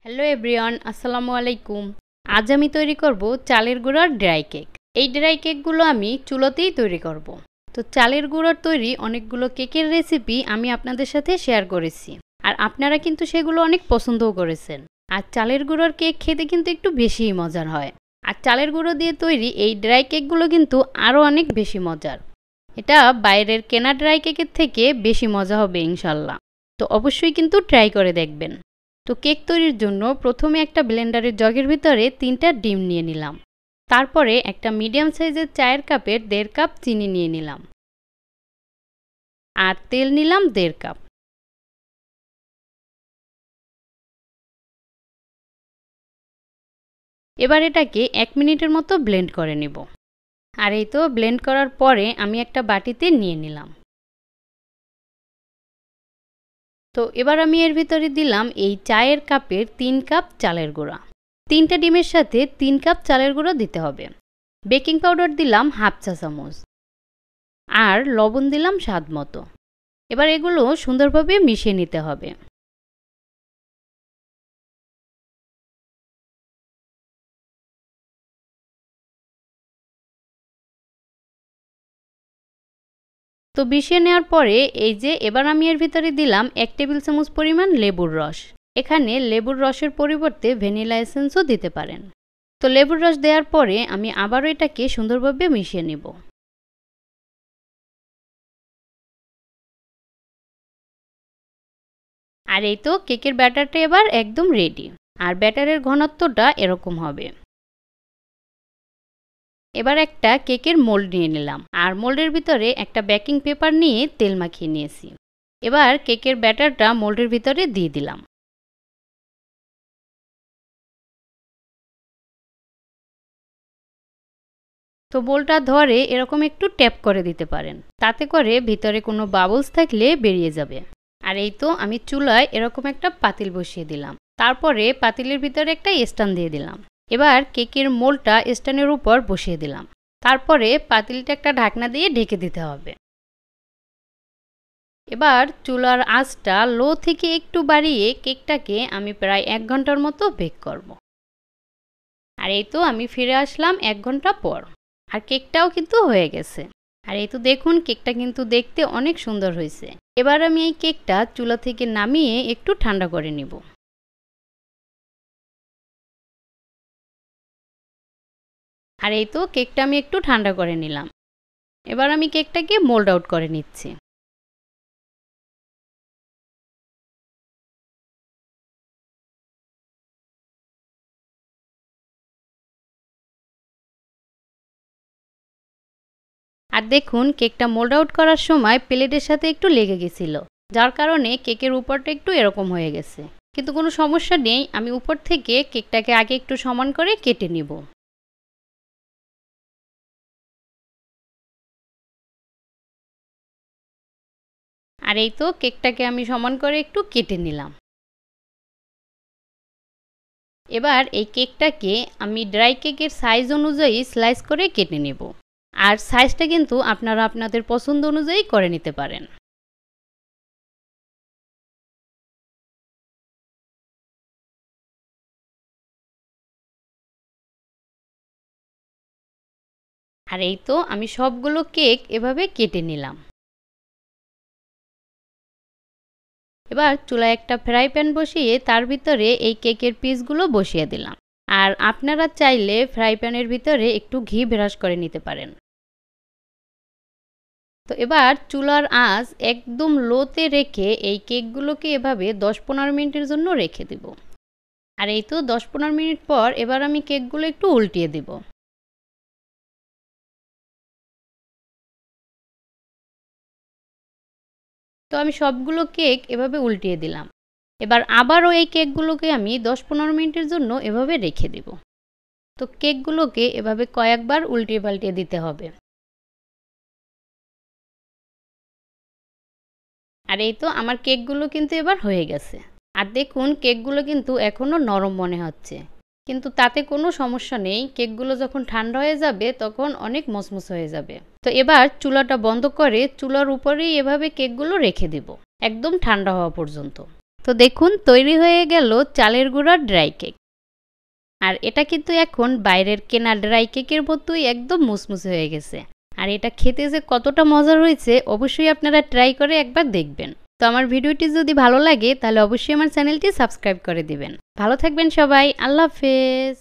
Hello everyone, আসসালামু আলাইকুম। আজ আমি তৈরি করব চালের গুঁড়ার ড্রাই কেক। এই ড্রাই কেকগুলো আমি চুলোতেই তৈরি করব। তো চালের গুঁড়ার তৈরি অনেকগুলো কেকের রেসিপি আমি আপনাদের সাথে শেয়ার করেছি, আর আপনারা কিন্তু সেগুলো অনেক পছন্দও করেছেন। আর চালের গুঁড়ার কেক খেতে কিন্তু একটু বেশিই মজার হয়। আর চালের গুঁড়ো দিয়ে তৈরি এই ড্রাই কেকগুলো কিন্তু আরও অনেক বেশি মজার। এটা বাইরের কেনা ড্রাই কেকের থেকে বেশি মজা হবে ইনশাল্লাহ। তো অবশ্যই কিন্তু ট্রাই করে দেখবেন। তো কেক তৈরির জন্য প্রথমে একটা ব্লেন্ডারের জগের ভিতরে 3টা ডিম নিয়ে নিলাম। তারপরে একটা মিডিয়াম সাইজের চায়ের কাপের 1.5 কাপ চিনি নিয়ে নিলাম, আর তেল নিলাম 1.5 কাপ। এবার এটাকে 1 মিনিটের মতো ব্লেন্ড করে নিব। আর এই তো ব্লেন্ড করার পরে আমি একটা বাটিতে নিয়ে নিলাম। তো এবার আমি এর ভিতরে দিলাম এই চায়ের কাপের 3 কাপ চালের গুঁড়া। 3টা ডিমের সাথে 3 কাপ চালের গুঁড়া দিতে হবে। বেকিং পাউডার দিলাম 1/2 চা চামচ, আর লবণ দিলাম স্বাদ মতো। এবার এগুলো সুন্দরভাবে মিশিয়ে নিতে হবে। তো মিশিয়ে নেওয়ার পরে এই যে এবার আমি এর ভিতরে দিলাম 1 টেবিল চামচ পরিমাণ লেবুর রস। এখানে লেবুর রসের পরিবর্তে ভ্যানিলা এসেন্সও দিতে পারেন। তো লেবুর রস দেওয়ার পরে আমি আবারও এটাকে সুন্দরভাবে মিশিয়ে নিব। আর এই তো কেকের ব্যাটারটা এবার একদম রেডি। আর ব্যাটারের ঘনত্বটা এরকম হবে। এবার একটা কেকের মোল্ড নিয়ে নিলাম, আর মোল্ডের ভিতরে একটা বেকিং পেপার নিয়ে তেল মাখিয়ে নিয়েছি। এবার কেকের ব্যাটারটা মোল্ডের ভিতরে দিয়ে দিলাম। তো বোলটা ধরে এরকম একটু ট্যাপ করে দিতে পারেন, তাতে করে ভিতরে কোনো বাবলস থাকলে বেরিয়ে যাবে। আর এই তো আমি চুলায় এরকম একটা পাতিল বসিয়ে দিলাম। তারপরে পাতিলের ভিতরে একটা স্ট্যান্ড দিয়ে দিলাম। এবার কেকের মোল্ডটা স্ট্যান্ডের উপর বসিয়ে দিলাম। তারপরে পাতিলটা একটা ঢাকনা দিয়ে ঢেকে দিতে হবে। এবার চুলার আঁচটা লো থেকে একটু বাড়িয়ে কেকটাকে আমি প্রায় 1 ঘন্টার মতো বেক করব। আর এই তো আমি ফিরে আসলাম 1 ঘন্টা পর। আর কেকটাও কিন্তু হয়ে গেছে। আর এই তো দেখুন, কেকটা কিন্তু দেখতে অনেক সুন্দর হয়েছে। এবার আমি এই কেকটা চুলা থেকে নামিয়ে একটু ঠান্ডা করে নিব। আর এই তো কেকটা আমি একটু ঠান্ডা করে নিলাম। এবার আমি কেকটাকে মোল্ড আউট করে নিচ্ছি। আর দেখুন, কেকটা মোল্ড আউট করার সময় প্লেটের সাথে একটু লেগে গেছিল, যার কারণে কেকের উপরটা একটু এরকম হয়ে গেছে। কিন্তু কোনো সমস্যা নেই, আমি উপর থেকে কেকটাকে আগে একটু সমান করে কেটে নিব। আর এই তো কেকটাকে আমি সমান করে একটু কেটে নিলাম। এবার এই কেকটাকে আমি ড্রাই কেকের সাইজ অনুযায়ী স্লাইস করে কেটে নেব। আর সাইজটা কিন্তু আপনারা আপনাদের পছন্দ অনুযায়ী করে নিতে পারেন। আর এই তো আমি সবগুলো কেক এভাবে কেটে নিলাম। এবার চুলায় একটা ফ্রাই প্যান বসিয়ে তার ভিতরে এই কেকের পিসগুলো বসিয়ে দিলাম। আর আপনারা চাইলে ফ্রাই প্যানের ভিতরে একটু ঘি ব্রাশ করে নিতে পারেন। তো এবার চুলার আঁচ একদম লোতে রেখে এই কেকগুলোকে এভাবে 10-15 মিনিটের জন্য রেখে দেব। আর এই তো 10-15 মিনিট পর এবার আমি কেকগুলো একটু উল্টিয়ে দেব। তো আমি সবগুলো কেক এভাবে উল্টিয়ে দিলাম। এবার আবারও এই কেকগুলোকে আমি 10-15 মিনিটের জন্য এভাবে রেখে দেব। তো কেকগুলোকে এভাবে কয়েকবার উল্টিয়ে পাল্টিয়ে দিতে হবে। আর এই তো আমার কেকগুলো কিন্তু এবার হয়ে গেছে। আর দেখুন, কেকগুলো কিন্তু এখনও নরম মনে হচ্ছে, কিন্তু তাতে কোনো সমস্যা নেই। কেকগুলো যখন ঠান্ডা হয়ে যাবে তখন অনেক মচমচ হয়ে যাবে। তো এবার চুলাটা বন্ধ করে চুলার উপরেই এভাবে কেকগুলো রেখে দেব, একদম ঠান্ডা হওয়া পর্যন্ত। তো দেখুন তৈরি হয়ে গেল চালের গুঁড়ার ড্রাই কেক। আর এটা কিন্তু এখন বাইরের কেনা ড্রাই কেকের মতোই একদম মুসমুসে হয়ে গেছে। আর এটা খেতে যে কতটা মজার হয়েছে অবশ্যই আপনারা ট্রাই করে একবার দেখবেন। তো আমার ভিডিওটি যদি ভালো লাগে তাহলে অবশ্যই আমার চ্যানেলটি সাবস্ক্রাইব করে দিবেন। ভালো থাকবেন সবাই, আল্লাহ হাফেজ।